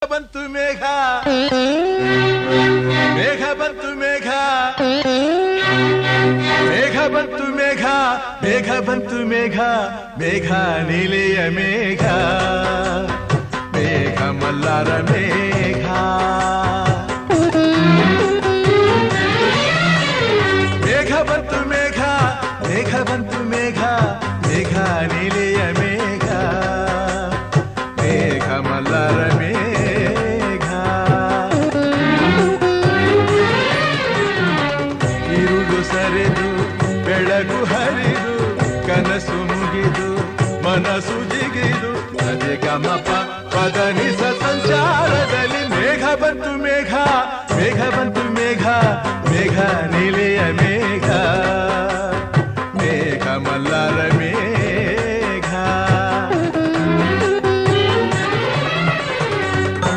ಬಂತು ಮೇಘ ಮೇಘ ಬಂತು ಮೇಘ ಮೇಘ ಬಂತು ಮೇಘ ಮೇಘ ಬಂತು ಮೇಘ ಮೇಘ ನೀಲಿಯ ಮೇಘ ಮೇಘ ಮಲ್ಲಾರ ಮೇಘ ಮೇಘ ಬಂತು ಮೇಘ ಮೇಘ ಬಂತು ಮೇಘ ಮೇಘ ನೀಲಿಯ ಮೇಘ ಮೇಘ ಮಲ್ಲಾರ ಮೇಘ ಸರಿದು ಬೆಳಗು ಹರಿದು ಕನಸು ಮುಗಿದು ಮನಸ್ಸು ಜಿಗಿದು ಅದೇ ಗಮಪ ಪದನಿಸ ಸಂಚಾರದಲ್ಲಿ ಮೇಘ ಬಂತು ಮೇಘ ಮೇಘ ಬಂತು ಮೇಘ ಮೇಘ